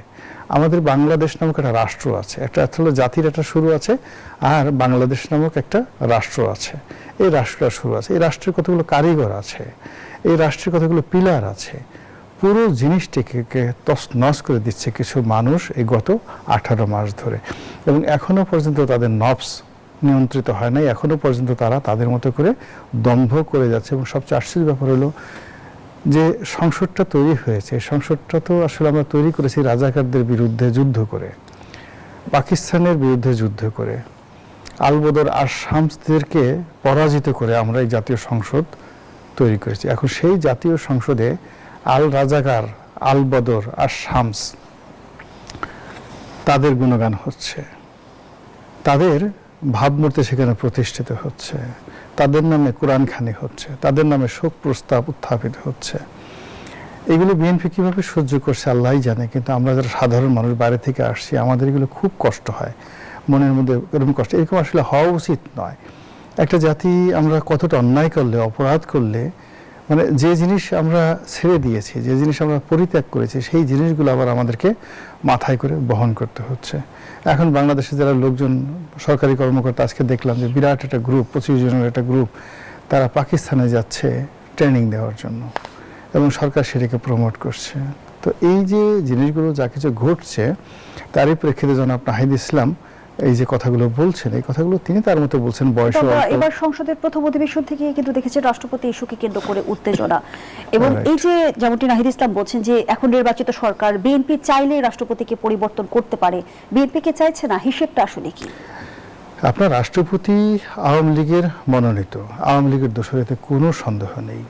আমাদের বাংলাদেশ নামক একটা রাষ্ট্র আছে, একটা হলো জাতির একটা শুরু আছে, আর বাংলাদেশ নামক একটা রাষ্ট্র আছে। এই রাষ্ট্রটা শুরু আছে, এই রাষ্ট্রের কতগুলো কারিগর আছে, এই রাষ্ট্রের কতগুলো পিলার আছে। পুরো জিনিসটিকে তছনছ করে দিচ্ছে কিছু মানুষ এই গত 18 মাস ধরে, এবং এখনো পর্যন্ত তাদের নফস নিয়ন্ত্রিত হয় নাই, এখনো পর্যন্ত তারা তাদের মতো করে দম্ভ করে যাচ্ছে। এবং সবচেয়ে আশ্চর্য ব্যাপার হলো যে সংসদটা তৈরি হয়েছে, সংসদটা তো আসলে আমরা তৈরি করেছি রাজাকারদের বিরুদ্ধে যুদ্ধ করে, পাকিস্তানের বিরুদ্ধে যুদ্ধ করে, আলবদর আর শামসদেরকে পরাজিত করে আমরা এই জাতীয় সংসদ তৈরি করেছি। এখন সেই জাতীয় সংসদে আল রাজাকার, আল বদর আর শামস তাদের গুণগান হচ্ছে, তাদের ভাবমূর্তি সেখানে প্রতিষ্ঠিত হচ্ছে, তাদের নামে কোরআন খানি হচ্ছে, তাদের নামে শোক প্রস্তাব উত্থাপিত হচ্ছে। এগুলো বিএনপি কিভাবে সহ্য করছে আল্লাহই জানে, কিন্তু আমরা যারা সাধারণ মানুষ বাইরে থেকে আসছি আমাদের এগুলো খুব কষ্ট হয়, মনের মধ্যে এরকম কষ্ট। এরকম আসলে হওয়া উচিত নয়। একটা জাতি আমরা কতটা অন্যায় করলে, অপরাধ করলে, মানে যে জিনিস আমরা ছেড়ে দিয়েছি, যে জিনিস আমরা পরিত্যাগ করেছি, সেই জিনিসগুলো আবার আমাদেরকে মাথায় করে বহন করতে হচ্ছে। এখন বাংলাদেশে যারা লোকজন, সরকারি কর্মকর্তা, আজকে দেখলাম যে বিরাট একটা গ্রুপ, 25 জনের একটা গ্রুপ, তারা পাকিস্তানে যাচ্ছে ট্রেনিং দেওয়ার জন্য, এবং সরকার সেটাকে প্রমোট করছে। তো এই যে জিনিসগুলো যা কিছু ঘটছে, তারই প্রেক্ষিতে জনাব নাহিদ ইসলাম এই যে কথাগুলো বলছেন, এই কথাগুলো তিনি তার মতো বলছেন। বয়স এবার সংসদের প্রথম অধিবেশন থেকে কিন্তু দেখেছি রাষ্ট্রপতি ইস্যুকে কেন্দ্র করে উত্তেজনা, এবং এই যে যেমনটি নাহিদ ইসলাম বলছেন যে এখন নির্বাচিত সরকার, বিএনপি চাইলে রাষ্ট্রপতিকে পরিবর্তন করতে পারে, বিএনপি কে চাইছে না, হিসেবটা আসলে কি? আপনার রাষ্ট্রপতি আওয়ামী লীগের মনোনীত, আওয়ামী লীগের দোষর, এতে কোনো সন্দেহ নেই।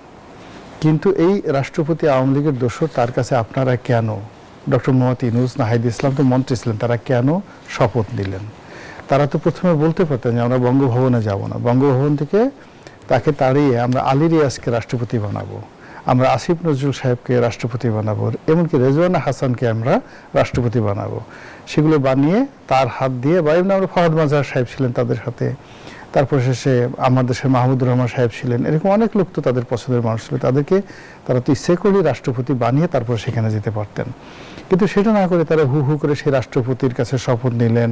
কিন্তু এই রাষ্ট্রপতি আওয়ামী লীগের দোষর, তার কাছে আপনারা কেন, ডক্টর মোহাম্মদ ইউনূস, নাহিদ ইসলাম তো মন্ত্রী ছিলেন, তারা কেন শপথ নিলেন? তারা তো প্রথমে বলতে পারতেন যে আমরা বঙ্গভবনে যাব না, বঙ্গভবন থেকে তাকে তাড়িয়ে আমরা আলী রিয়াজকে রাষ্ট্রপতি বানাবো, আমরা আসিফ নজরুল সাহেবকে রাষ্ট্রপতি বানাবো, এমনকি রেজওয়ানা হাসানকে আমরা রাষ্ট্রপতি বানাবো, সেগুলো বানিয়ে তার হাত দিয়ে, বা এমনি আমরা ফরহাদ মাজহার সাহেব ছিলেন তাদের সাথে, তারপর শেষে আমার দেশের মাহমুদুর রহমান সাহেব ছিলেন, এরকম অনেক লোক তো তাদের পছন্দের মানুষ ছিল, তাদেরকে তারা তো ইচ্ছে করে রাষ্ট্রপতি বানিয়ে তারপর সেখানে যেতে পারতেন। কিন্তু সেটা না করে তারা হু হু করে সেই রাষ্ট্রপতির কাছে শপথ নিলেন,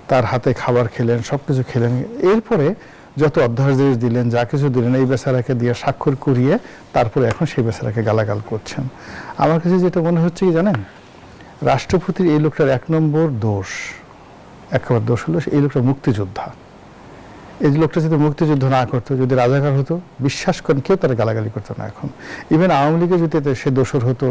তার হাতে খাবার খেলেন, সব কিছু খেলেন, এরপরে যত অধ্যাদেশ দিলেন, যা কিছু দিলেন, এই বেচারাকে দিয়ে স্বাক্ষর করিয়ে তারপরে এখন সেই বেচারাকে গালাগাল করছেন। আমার কাছে যেটা মনে হচ্ছে কি জানেন, রাষ্ট্রপতির এই লোকটার এক নম্বর দোষ, একেবারে দোষ হলো এই লোকটা মুক্তিযোদ্ধা। এই লোকটা যদি মুক্তিযুদ্ধ না করতো, যদি রাজাকার হতো, বিশ্বাস করেন কেউ তারা গালাগালি করতো না এখন। ইভেন আওয়ামী লীগে যদি সে দোষর হতো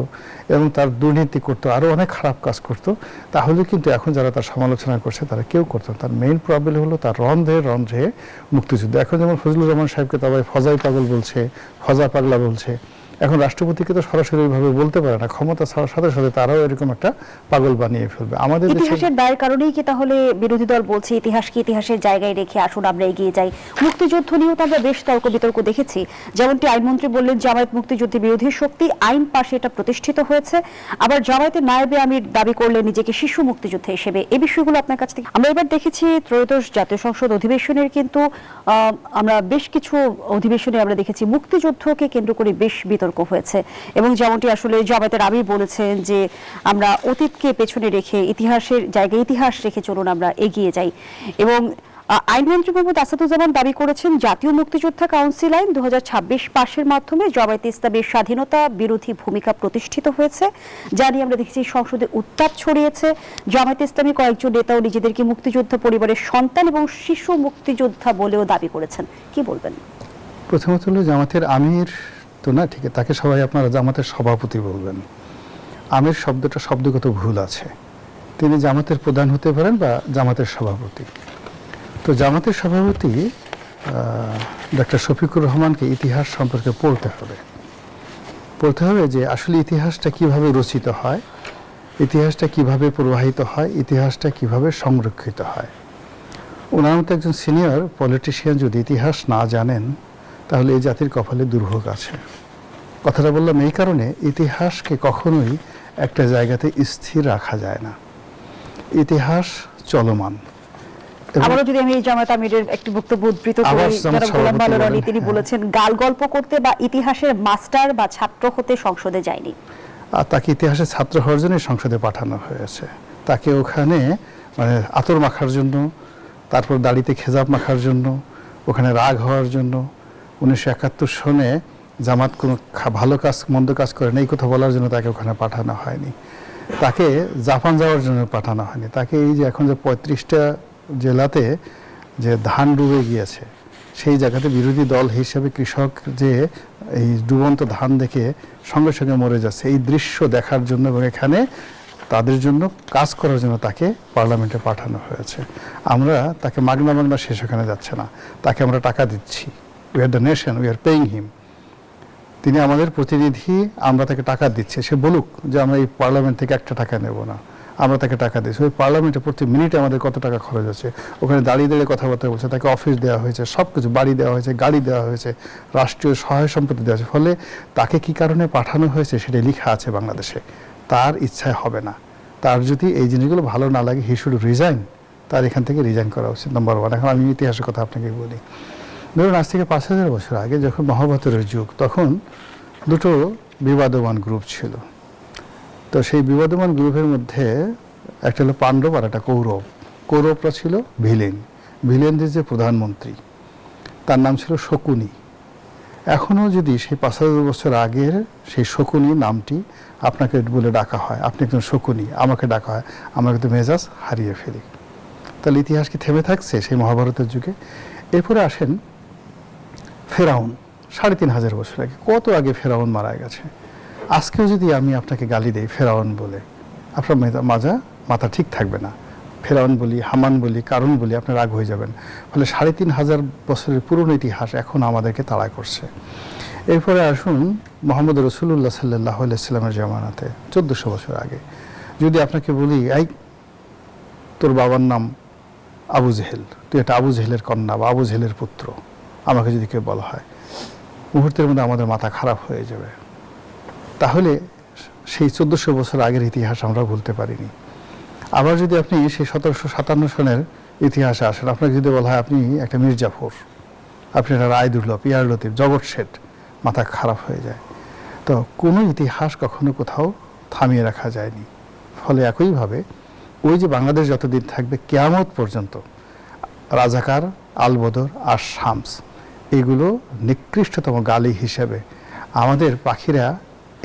এবং তার দুর্নীতি করতো, আরও অনেক খারাপ কাজ করতো, তাহলে কিন্তু এখন যারা তার সমালোচনা করছে তারা কেউ করতো না। তার মেইন প্রবলেম হলো তার রন্ধে মুক্তিযুদ্ধ। এখন যেমন ফজলুর রহমান সাহেবকে সবাই ফজাই পাগল বলছে, ফজা পাগলা বলছে, এখন রাষ্ট্রপতিকে তো সরাসরি ভাবে বলতে পারে না, ক্ষমতা ছাড়ার সাথে সাথে তারাও এরকম একটা পাগল বানিয়ে ফেলবে। আমাদের ইতিহাসের দায়ের কারণেই কি তাহলে বিরোধী দল বলছে ইতিহাসকে ইতিহাসের জায়গায় রেখে আসুন আমরা এগিয়ে যাই? মুক্তিযুদ্ধ নিয়েও তো আমরা বেশ তর্ক বিতর্ক দেখেছি, যেমনটি আইনমন্ত্রী বললেন জামায়াত মুক্তিযুদ্ধের বিরোধী শক্তি, আইন পাশে এটা প্রতিষ্ঠিত হয়েছে, আবার জামায়াতের নায়েবে আমির দাবি করলেন নিজেকে শিশু মুক্তিযোদ্ধা হিসেবে। এই বিষয়গুলো আপনার কাছ থেকে আমরা এবার দেখেছি ত্রয়োদশ জাতীয় সংসদ অধিবেশনের, কিন্তু আমরা বেশ কিছু অধিবেশনে আমরা দেখেছি মুক্তিযুদ্ধকে কেন্দ্র করে বেশ বিতর্ক হয়েছে, এবং যেমনটি আসলে জামায়াতের আমির বলেছেন যে আমরা অতীতকে পেছনে রেখে ইতিহাসের জায়গায় ইতিহাস রেখে চলুন আমরা এগিয়ে যাই। এবং আইনমন্ত্রী মোহাম্মদ আসাদুজ্জামান দাবি করেছেন জাতীয় মুক্তিযোদ্ধা কাউন্সিল আইন 2026 পাশের মাধ্যমে জামায়াতে ইসলামীর স্বাধীনতা বিরোধী ভূমিকা প্রতিষ্ঠিত হয়েছে, যা নিয়ে আমরা দেখেছি সংসদে উত্তাপ ছড়িয়েছে। জামায়াতে ইসলামী কয়েকজন নেতাও নিজেদেরকে মুক্তিযোদ্ধা পরিবারের সন্তান এবং শিশু মুক্তিযোদ্ধা বলেও দাবি করেছেন। কি বলবেন? প্রথমত হলো জামাতের আমির তো না, ঠিক আছে, তাকে সবাই আপনারা জামাতের সভাপতি বলবেন। আমির শব্দটা শব্দগত ভুল আছে, তিনি জামাতের প্রধান হতে পারেন বা জামাতের সভাপতি। তো জামাতের সভাপতি ডক্টর শফিকুর রহমানকে ইতিহাস সম্পর্কে পড়তে হবে যে আসলে ইতিহাসটা কিভাবে রচিত হয়, ইতিহাসটা কিভাবে প্রবাহিত হয়, ইতিহাসটা কিভাবে সংরক্ষিত হয়। ওনার মতো একজন সিনিয়র পলিটিশিয়ান যদি ইতিহাস না জানেন, তাহলে এই জাতির কপালে দুর্ভোগ আছে। কথাটা বললাম এই কারণে, ইতিহাসকে কখনোই একটা জায়গাতে স্থির রাখা যায় না, ইতিহাস চলমান। আবারও যদি আমি জামায়াত আমিরের একটি বক্তব্য উদ্ধৃত করি, যারা গোলাম মাওলা রনি, তিনি বলেছেন গাল গল্প করতে বা ইতিহাসের মাস্টার বা ছাত্র হতে সংসদে যায়নি। আর তাকে ইতিহাসের ছাত্র হওয়ার জন্য সংসদে পাঠানো হয়েছে, তাকে ওখানে মানে আতর মাখার জন্য, তারপর দাড়িতে খেজাব মাখার জন্য, ওখানে রাগ হওয়ার জন্য। 1971 সনে জামাত কোনো ভালো কাজ মন্দ কাজ করে না এই কথা বলার জন্য তাকে ওখানে পাঠানো হয়নি, তাকে জাপান যাওয়ার জন্য পাঠানো হয়নি, তাকে এই যে এখন যে 35টা জেলাতে যে ধান ডুবে গিয়েছে, সেই জায়গাতে বিরোধী দল হিসেবে কৃষক যে এই ডুবন্ত ধান দেখে সঙ্গে সঙ্গে মরে যাচ্ছে, এই দৃশ্য দেখার জন্য এবং এখানে তাদের জন্য কাজ করার জন্য তাকে পার্লামেন্টে পাঠানো হয়েছে। আমরা তাকে মাগনা সে সেখানে যাচ্ছে না, তাকে আমরা টাকা দিচ্ছি, we are the nation, we are paying him, তিনি আমাদের প্রতিনিধি, আমরা তাকে টাকা দিচ্ছি, সে বলুক যে আমরা এই পার্লামেন্ট থেকে একটা টাকা নেব না, আমরা তাকে টাকা দিচ্ছি। ওই পার্লামেন্টে প্রতি মিনিটে আমাদের কত টাকা খরচ হচ্ছে, ওখানে দাঁড়িয়ে কথাবার্তা বলছে, তাকে অফিস দেওয়া হয়েছে, সব কিছু বাড়ি দেওয়া হয়েছে, গাড়ি দেওয়া হয়েছে, রাষ্ট্রীয় সহায় সম্পত্তি দেওয়া হয়েছে। ফলে তাকে কি কারণে পাঠানো হয়েছে সেটা লেখা আছে বাংলাদেশে, তার ইচ্ছায় হবে না। তার যদি এই জিনিসগুলো ভালো না লাগে, হি শুড রিজাইন, তার এখান থেকে রিজাইন করা উচিত, নম্বর 1। এখন আমি ইতিহাসের কথা আপনাকে বলি, ধরুন আজ থেকে 5000 বছর আগে যখন মহাভারতের যুগ, তখন দুটো বিবাদমান গ্রুপ ছিল। তো সেই বিবাদমান গ্রুপের মধ্যে একটা হলো পাণ্ডব আর একটা কৌরব। কৌরবরা ছিল ভিলেনদের যে প্রধানমন্ত্রী, তার নাম ছিল শকুনি। এখনও যদি সেই 5000 বছর আগের সেই শকুনি নামটি আপনাকে বলে ডাকা হয়, আপনি একজন শকুনি, আমাকে ডাকা হয়, আমরা কিন্তু মেজাজ হারিয়ে ফেলি। তাহলে ইতিহাস কি থেমে থাকছে সেই মহাভারতের যুগে? এরপরে আসেন ফেরাউন, 3500 বছর আগে। কত আগে ফেরাউন মারা গেছে। আজকেও যদি আমি আপনাকে গালি দেই ফেরাউন বলে, আপনার মাথা ঠিক থাকবে না। ফেরাউন বলি, হামান বলি, কারণ বলি, আপনার রাগ হয়ে যাবেন। ফলে 3500 বছরের পুরনো ইতিহাস এখন আমাদেরকে তাড়া করছে। এরপরে আসুন মোহাম্মদ রসুল্লাহ সাল্লাহ আলাইসাল্লামের জামানাতে 1400 বছর আগে। যদি আপনাকে বলি, এই তোর বাবার নাম আবু জেহেল, তুই একটা আবু জেহেলের কন্যা বা আবু জেহেলের পুত্র, আমাকে যদি কেউ বলা হয়, মুহূর্তের মধ্যে আমাদের মাথা খারাপ হয়ে যাবে। তাহলে সেই 1400 বছর আগের ইতিহাস আমরা বলতে পারিনি। আবার যদি আপনি সেই 1757 সনের ইতিহাসে আসেন, আপনাকে যদি বলা হয় আপনি একটা মির্জাফর, আপনি একটা রায়দুল্লাহ, পিয়ার লতিফ, জগৎ শেঠ, মাথা খারাপ হয়ে যায়। তো কোনো ইতিহাস কখনো কোথাও থামিয়ে রাখা যায়নি। ফলে একইভাবে ওই যে বাংলাদেশ যতদিন থাকবে কিয়ামত পর্যন্ত রাজাকার, আলবদর আর শামস এগুলো নিকৃষ্টতম গালি হিসেবে আমাদের পাখিরা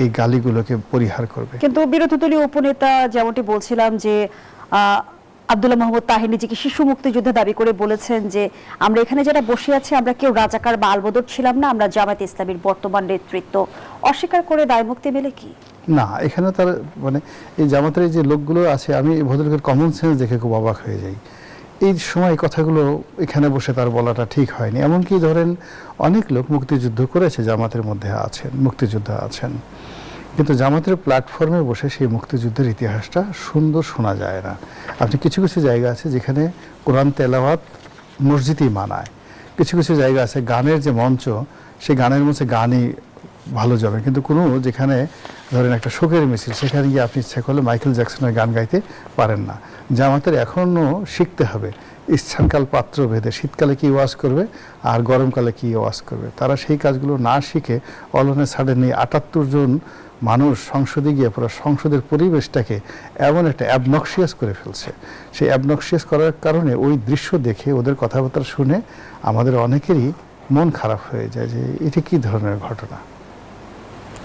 এই গালিগুলোকে পরিহার করবে। কিন্তু বিরোধী দলীয় উপনেতা যেমনটি বলছিলাম যে আব্দুল্লাহ মোহাম্মদ তাহির নিজেকে শিশু মুক্তিযোদ্ধা দাবি করে বলেছেন যে আমরা এখানে যারা বসে আছি আমরা কেউ রাজাকার বা আলবদর ছিলাম না, আমরা জামায়াতে ইসলামীর বর্তমান নেতৃত্ব। অস্বীকার করে দায়মুক্তি মেলে কি? না, এখানে তার মানে এই জামাতের যে লোকগুলো আছে, আমি ভদ্রলোকের কমন সেন্স দেখে খুব অবাক হয়ে যাই। এই সময় কথাগুলো এখানে বসে তার বলাটা ঠিক হয়নি। এমনকি ধরেন অনেক লোক মুক্তিযুদ্ধ করেছে, জামাতের মধ্যে আছেন, মুক্তিযোদ্ধা আছেন, কিন্তু জামাতের প্ল্যাটফর্মে বসে সেই মুক্তিযুদ্ধের ইতিহাসটা সুন্দর শোনা যায় না। আপনি কিছু কিছু জায়গা আছে যেখানে কোরআন তেলাওয়াত মসজিদই মানায়, কিছু কিছু জায়গা আছে গানের যে মঞ্চ, সেই গানের মঞ্চে গানই ভালো যাবে, কিন্তু কোনো যেখানে ধরেন একটা শোকের মিছিল, সেখানে গিয়ে আপনি ইচ্ছা করলে মাইকেল জ্যাকসনের গান গাইতে পারেন না। জামাতের এখনও শিখতে হবে স্থানকাল পাত্র ভেদে শীতকালে কী ওয়াজ করবে আর গরমকালে কী ওয়াজ করবে। তারা সেই কাজগুলো না শিখে অলনে সাডেনলি 78 জন মানুষ সংসদে গিয়ে পুরো সংসদের পরিবেশটাকে এমন একটা অ্যাবনক্সিয়াস করে ফেলছে। সেই অ্যাবনক্সিয়াস করার কারণে ওই দৃশ্য দেখে, ওদের কথাবার্তা শুনে আমাদের অনেকেরই মন খারাপ হয়ে যায় যে এটি কী ধরনের ঘটনা।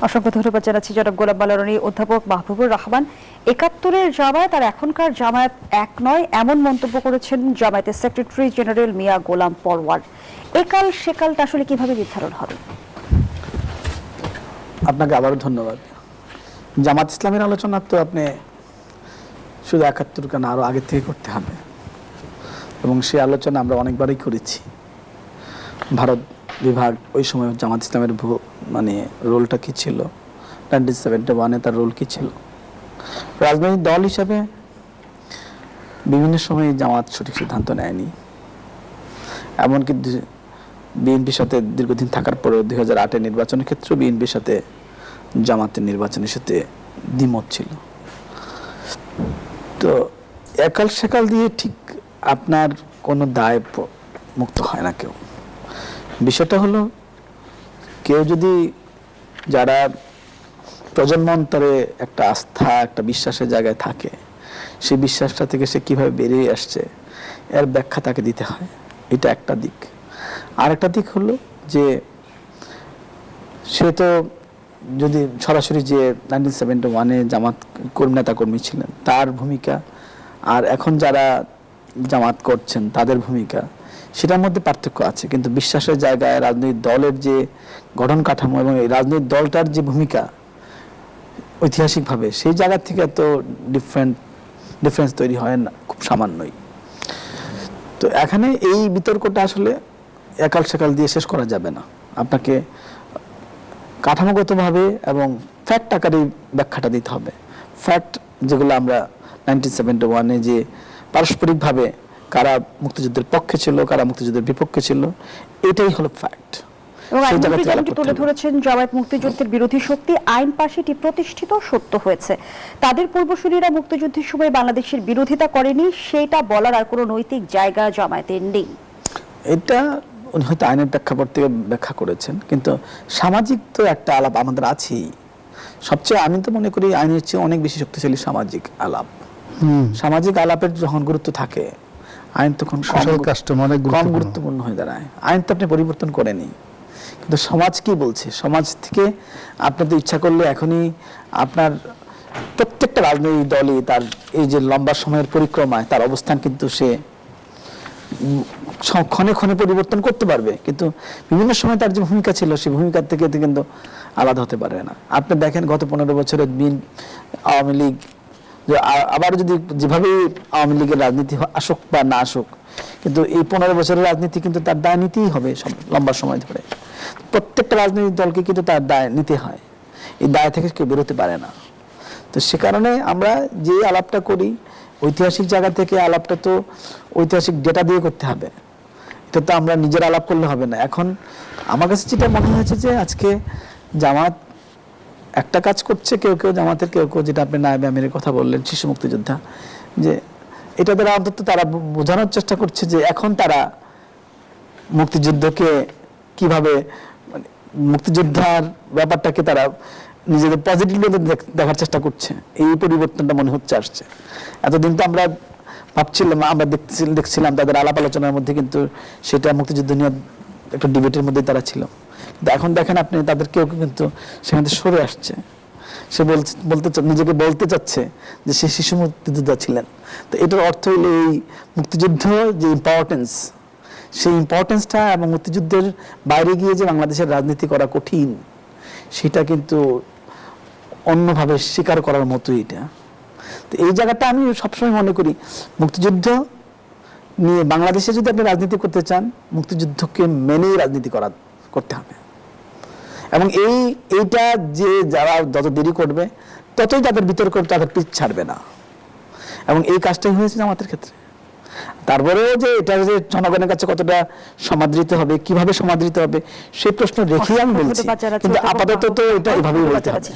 অসংখ্য ধন্যবাদ জানাচ্ছি জনাব গোলাম বালারনি। অধ্যাপক মাহবুবুর রহমান, 71-এর জামায়াত আর এখনকার জামায়াত এক নয় এমন মন্তব্য করেছেন জামায়াতের সেক্রেটারি জেনারেল মিয়া গোলাম পরওয়ার। একাল সেকালটা আসলে কিভাবে নির্ধারণ হবে? আপনাকে আবারও ধন্যবাদ। জামাত ইসলামের আলোচনা তো আপনি শুধু 71 কেন, আরো আগে থেকে করতে হবে, এবং সেই আলোচনা আমরা অনেকবারই করেছি। ভারত বিভাগ ওই সময় জামাত ইসলামের মানে রোলটা কি ছিল, 1971-এ তার রোল কি ছিল। রাজনৈতিক দল হিসাবে বিভিন্ন সময় জামাত সঠিক সিদ্ধান্ত নেয়নি, এমনকি বিএনপির সাথে দীর্ঘদিন থাকার পরেও 2008-এর নির্বাচনের ক্ষেত্রে বিএনপির সাথে জামাতের নির্বাচনের সাথে দ্বিমত ছিল। তো একাল সেকাল দিয়ে ঠিক আপনার কোনো দায় মুক্ত হয় না কেউ। বিষয়টা হলো, কেউ যদি যারা প্রজন্মান্তরে একটা আস্থা, একটা বিশ্বাসের জায়গায় থাকে, সেই বিশ্বাসটা থেকে সে কিভাবে বেরিয়ে আসছে এর ব্যাখ্যা তাকে দিতে হয়। এটা একটা দিক। আর একটা দিক হলো যে সে তো যদি সরাসরি যে 1971-এ জামাত নেতা কর্মী ছিলেন তার ভূমিকা আর এখন যারা জামাত করছেন তাদের ভূমিকা, সেটার মধ্যে পার্থক্য আছে। কিন্তু বিশ্বাসের জায়গায় রাজনৈতিক দলের যে গঠন কাঠামো এবং এই রাজনৈতিক দলটার যে ভূমিকা ঐতিহাসিকভাবে, সেই জায়গা থেকে এত ডিফারেন্স তৈরি হয় না, খুব সামান্যই। তো এখানে এই বিতর্কটা আসলে একাল সেকাল দিয়ে শেষ করা যাবে না। আপনাকে কাঠামোগতভাবে এবং ফ্যাক্ট আকারে ব্যাখ্যাটা দিতে হবে। ফ্যাক্ট যেগুলো আমরা 1971-এ যে পারস্পরিকভাবে কারা মুক্তিযুদ্ধের পক্ষে ছিল, কারা মুক্তিযুদ্ধের বিপক্ষে ছিল, এটাই হলো ফ্যাক্ট। এবং আইনমন্ত্রী যেমনটি তুলে ধরেছেন, জামায়াত মুক্তিযুদ্ধের বিরোধী শক্তি, আইন পাশে এটি প্রতিষ্ঠিত সত্য হয়েছে। তাদের পূর্বসূরীরা মুক্তিযুদ্ধের সময় বাংলাদেশের বিরোধিতা করেনি, সেটা বলার আর কোনো নৈতিক জায়গা জামায়াতের নেই। এটা উনি হয়তো আইনের প্রেক্ষাপট থেকে ব্যাখ্যা করেছেন, কিন্তু সামাজিক তো একটা আলাপ আমাদের আছেই। সবচেয়ে আমি তো মনে করি আইনের চেয়ে অনেক বেশি শক্তিশালী সামাজিক আলাপ। সামাজিক আলাপের যখন গুরুত্ব থাকে, আইন তখন কম গুরুত্বপূর্ণ হয়ে দাঁড়ায়। আইন তো আপনি পরিবর্তন করেনি, কিন্তু সমাজ কি বলছে, সমাজ থেকে আপনি তো ইচ্ছা করলে এখনই আপনার প্রত্যেকটা রাজনৈতিক দলই তার এই যে লম্বা সময়ের পরিক্রমায় তার অবস্থান কিন্তু সে ক্ষণে ক্ষণে পরিবর্তন করতে পারবে, কিন্তু বিভিন্ন সময় তার যে ভূমিকা ছিল সেই ভূমিকার থেকে কিন্তু আলাদা হতে পারবে না। আপনি দেখেন গত 15 বছরের আওয়ামী লীগ, আবার যদি যেভাবে আওয়ামী লীগের রাজনীতি আসুক বা না আসুক, কিন্তু এই 15 বছরের রাজনীতি কিন্তু তার দায় নিতেই হবে লম্বা সময় ধরে। প্রত্যেকটা রাজনৈতিক দলকে কিন্তু তার দায় নিতে হয়, এই দায় থেকে কেউ বেরোতে পারে না। তো সে কারণে আমরা যে আলাপটা করি ঐতিহাসিক জায়গা থেকে, আলাপটা তো ঐতিহাসিক ডেটা দিয়ে করতে হবে। এটা তো আমরা নিজের আলাপ করলে হবে না। এখন আমার কাছে যেটা মনে হয়েছে যে আজকে জামাত একটা কাজ করছে কেউ কেউ জামাতের, কেউ কেউ যেটা আপনি নায়েবে আমিরের কথা বললেন, শিশু মুক্তিযোদ্ধা, যে এটা দ্বারা অন্তত তারা বোঝানোর চেষ্টা করছে যে এখন তারা মুক্তিযুদ্ধকে কিভাবে, মানে মুক্তিযোদ্ধার ব্যাপারটাকে তারা নিজেদের পজিটিভলি দেখার চেষ্টা করছে। এই পরিবর্তনটা মনে হচ্ছে আসছে। এতদিন তো আমরা ভাবছিলাম, আমরা দেখছিলাম তাদের আলাপ আলোচনার মধ্যে কিন্তু সেটা মুক্তিযুদ্ধ নিয়ে একটা ডিবেটের মধ্যে তারা ছিল। কিন্তু এখন দেখেন আপনি তাদের কেউ কেউ কিন্তু সেখান থেকে সরে আসছে। সে নিজেকে বলতে চাচ্ছে যে সে শিশু মুক্তিযোদ্ধা ছিলেন। তো এটার অর্থ হলো এই মুক্তিযুদ্ধ যে ইম্পর্টেন্স, সেই ইম্পর্টেন্সটা এবং মুক্তিযুদ্ধের বাইরে গিয়ে যে বাংলাদেশের রাজনীতি করা কঠিন, সেটা কিন্তু অন্যভাবে স্বীকার করার মতোই এটা। তো এই জায়গাটা আমি সবসময় মনে করি মুক্তিযুদ্ধ নিয়ে বাংলাদেশে যদি আপনি রাজনীতি করতে চান, মুক্তিযুদ্ধকে মেনেই রাজনীতি করতে হবে। এবং এইটা যে যারা যত দেরি করবে ততই তাদের বিতর্ক তাদের পিছ ছাড়বে না। এবং এই কাজটাই হয়েছে আমাদের ক্ষেত্রে। তারপরেও যে এটা যে জনগণের কাছে কতটা সমাদৃত হবে, কিভাবে সমাদৃত হবে, সেই প্রশ্ন রেখেই আমি বলছি। কিন্তু আপাতত তো এটা এভাবেই বলতে হবে।